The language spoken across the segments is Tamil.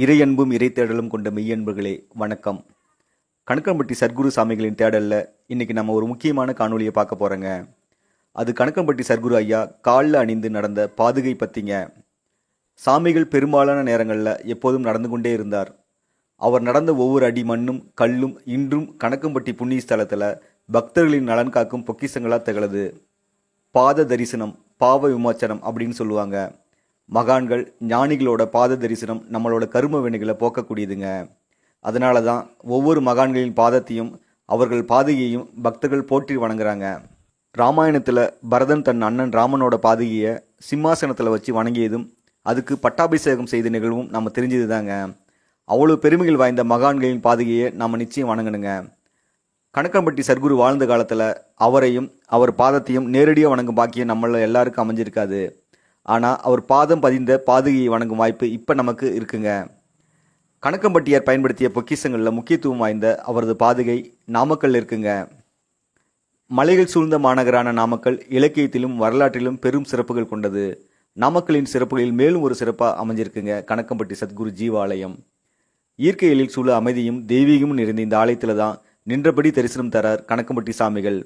இறையன்பும் இறைத்தேடலும் கொண்ட மெய்யன்பர்களே வணக்கம். கணக்கம்பட்டி சர்க்குரு சாமிகளின் தேடலில் இன்னைக்கு நம்ம ஒரு முக்கியமான காணொலியை பார்க்க போகிறோங்க. அது கணக்கம்பட்டி சர்க்குரு ஐயா காலில் அணிந்து நடந்த பாதுகை பற்றிங்க. சாமிகள் பெரும்பாலான நேரங்களில் எப்போதும் நடந்து கொண்டே இருந்தார். அவர் நடந்த ஒவ்வொரு அடி மண்ணும் கல்லும் இன்றும் கணக்கம்பட்டி புண்ணிய ஸ்தலத்தில் பக்தர்களின் நலன் காக்கும் பொக்கிஷங்களாக திகழுது. பாத தரிசனம் பாவ விமோச்சனம் அப்படின்னு சொல்லுவாங்க. மகான்கள் ஞானிகளோட பாத தரிசனம் நம்மளோட கரும வினைகளை போக்கக்கூடியதுங்க. அதனால தான் ஒவ்வொரு மகான்களின் பாதத்தையும் அவர்கள் பாதுகையையும் பக்தர்கள் போற்றி வணங்குறாங்க. ராமாயணத்தில் பரதன் தன் அண்ணன் ராமனோட பாதுகையை சிம்மாசனத்தில் வச்சு வணங்கியதும் அதுக்கு பட்டாபிஷேகம் செய்த நிகழ்வும் நம்ம தெரிஞ்சது தாங்க. அவ்வளோ பெருமைகள் வாய்ந்த மகான்களின் பாதுகையை நம்ம நிச்சயம் வணங்கணுங்க. கணக்கம்பட்டி சர்க்குரு வாழ்ந்த காலத்தில் அவரையும் அவர் பாதத்தையும் நேரடியாக வணங்கும் பாக்கியம் நம்மள எல்லாருக்கும் அமைஞ்சிருக்காது. ஆனால் அவர் பாதம் பதிந்த பாதுகையை வணங்கும் வாய்ப்பு இப்போ நமக்கு இருக்குங்க. கணக்கம்பட்டியார் பயன்படுத்திய பொக்கிஷங்களில் முக்கியத்துவம் வாய்ந்த அவரது பாதுகை நாமக்கல் இருக்குங்க. மலைகள் சூழ்ந்த மாநகரான நாமக்கல் இலக்கியத்திலும் வரலாற்றிலும் பெரும் சிறப்புகள் கொண்டது. நாமக்கலின் சிறப்புகளில் மேலும் ஒரு சிறப்பாக அமைஞ்சிருக்குங்க கணக்கம்பட்டி சத்குரு ஜீவாலயம். இயற்கை எழில் சூழ அமைதியும் தெய்வீகமும் நிறைந்த இந்த ஆலயத்தில் தான் நின்றபடி தரிசனம் தரார் கணக்கம்பட்டி சாமிகள்.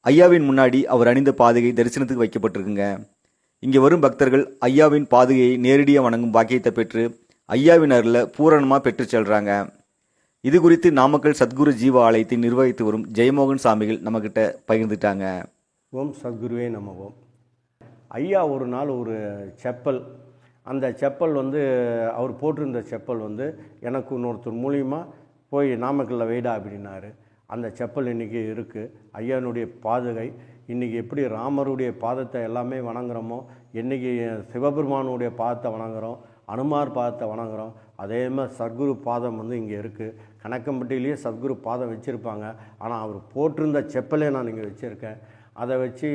ஐயாவின் முன்னாடி அவர் அணிந்த பாதுகை தரிசனத்துக்கு வைக்கப்பட்டிருக்குங்க. இங்கே வரும் பக்தர்கள் ஐயாவின் பாதுகையை நேரடியாக வணங்கும் பாக்கியத்தை பெற்று ஐயாவின் அருளை பூரணமாக பெற்று செல்றாங்க. இது குறித்து நாமக்கல் சத்குரு ஜீவ ஆலயத்தை நிர்வகித்து வரும் ஜெயமோகன் சாமிகள் நம்மக்கிட்ட பகிர்ந்துட்டாங்க. ஓம் சத்குருவே நம ஓம். ஐயா ஒரு நாள் ஒரு செப்பல், அந்த செப்பல் அவர் போட்டிருந்த செப்பல் எனக்கு இன்னொருத்தர் மூலியமாக போய் நாமக்கல்லில் வெயிடா அப்படின்னாரு. அந்த செப்பல் இன்றைக்கி இருக்குது. ஐயானுடைய பாதுகை இன்றைக்கி எப்படி ராமருடைய பாதத்தை எல்லாமே வணங்குறோமோ, இன்றைக்கி சிவபெருமானுடைய பாதத்தை வணங்குறோம், அனுமார் பாதத்தை வணங்குறோம். அதே மாதிரி சத்குரு பாதம் இங்கே இருக்குது. கணக்கம்பட்டியிலேயே சத்குரு பாதம் வச்சுருப்பாங்க. ஆனால் அவர் போட்டிருந்த செப்பலே நான் இங்கே வச்சுருக்கேன். அதை வச்சு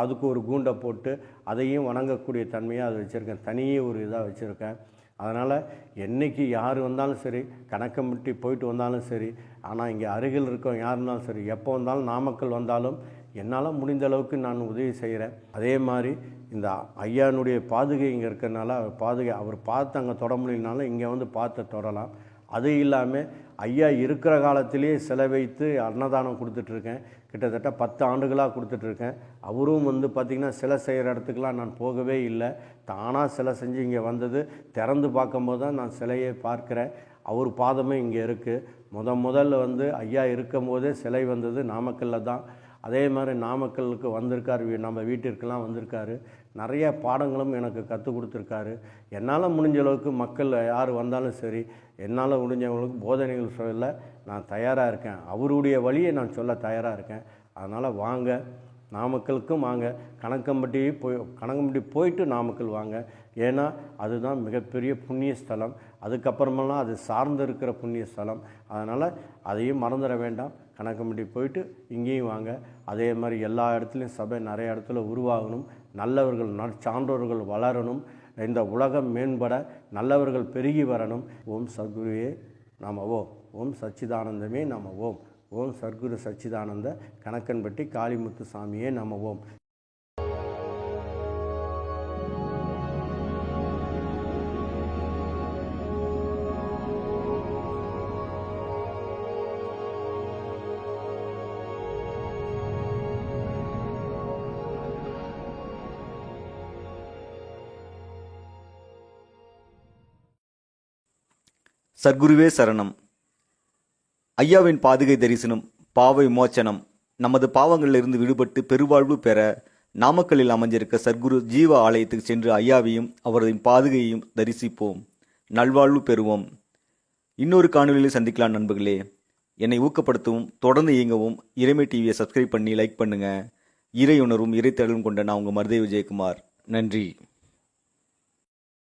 அதுக்கு ஒரு கூண்டை போட்டு அதையும் வணங்கக்கூடிய தன்மையாக அதை வச்சுருக்கேன். தனியே ஒரு இதாக வச்சுருக்கேன். அதனால் என்றைக்கு யார் வந்தாலும் சரி, கணக்கம்பட்டி போயிட்டு வந்தாலும் சரி, ஆனால் இங்கே அருகில் இருக்கவங்க யார் இருந்தாலும் சரி, எப்போ வந்தாலும் நாமக்கல் வந்தாலும் என்னால் முடிந்த அளவுக்கு நான் உதவி செய்கிறேன். அதே மாதிரி இந்த ஐயானுடைய பாதுகை இங்கே இருக்கிறனால அவர் பார்த்து அங்கே தொட முடியலனாலும் இங்கே பார்த்து தொடலாம். அது இல்லாமல் ஐயா இருக்கிற காலத்திலேயே சிலை வைத்து அன்னதானம் கொடுத்துட்ருக்கேன். கிட்டத்தட்ட 10 ஆண்டுகளாக கொடுத்துட்ருக்கேன். அவரும் பார்த்திங்கன்னா சிலை செய்கிற இடத்துக்கெலாம் நான் போகவே இல்லை. தானாக சிலை செஞ்சு இங்கே வந்தது. திறந்து பார்க்கும்போது தான் நான் சிலையை பார்க்குறேன். அவர் பாதமே இங்கே இருக்குது. முதல்ல ஐயா இருக்கும் போதே சிலை வந்தது நாமக்கல்லில் தான். அதே மாதிரி நாமக்கலுக்கு வந்திருக்கார், நம்ம வீட்டிற்கெல்லாம் வந்திருக்காரு. நிறைய பாடங்களும் எனக்கு கற்றுக் கொடுத்துருக்காரு. என்னால் முடிஞ்ச அளவுக்கு மக்கள் யார் வந்தாலும் சரி, என்னால் முடிஞ்சவங்களுக்கு போதனைகள் சொல்ல நான் தயாராக இருக்கேன். அவருடைய வழியை நான் சொல்ல தயாராக இருக்கேன். அதனால் வாங்க, நாமக்கலுக்கும் வாங்க, கணக்கம்பட்டி போயிட்டு நாமக்கல் வாங்க. ஏன்னா அதுதான் மிகப்பெரிய புண்ணிய ஸ்தலம். அதுக்கப்புறமெல்லாம் அது சார்ந்து இருக்கிற புண்ணிய ஸ்தலம். அதனால் அதையும் மறந்துட வேண்டாம். கணக்கம்பட்டி போயிட்டு இங்கேயும் வாங்க. அதே மாதிரி எல்லா இடத்துலையும் சபை நிறைய இடத்துல உருவாகணும். நல்லவர்கள் சான்றோர்கள் வளரணும். இந்த உலகம் மேம்பட நல்லவர்கள் பெருகி வரணும். ஓம் சத்குருவே நம ஓம். ஓம் சச்சிதானந்தமே நம ஓம். ஓம் சத்குரு சச்சிதானந்த கணக்கன்பட்டி காளிமுத்து சாமியே நம ஓம். சர்க்குருவே சரணம். ஐயாவின் பாதுகை தரிசனம் பாவ விமோச்சனம். நமது பாவங்களிலிருந்து விடுபட்டு பெருவாழ்வு பெற நாமக்கல்லில் அமைஞ்சிருக்க சர்க்குரு ஜீவ ஆலயத்துக்கு சென்று ஐயாவையும் அவரது பாதுகையையும் தரிசிப்போம். நல்வாழ்வு பெறுவோம். இன்னொரு காணொலியில் சந்திக்கலாம் நண்பர்களே. என்னை ஊக்கப்படுத்தவும் தொடர்ந்து இயங்கவும் இறைமை டிவியை சப்ஸ்கிரைப் பண்ணி லைக் பண்ணுங்க. இறை உணர்வும் இறை தேடலும் கொண்ட நான் உங்கள் மருதை விஜயகுமார். நன்றி.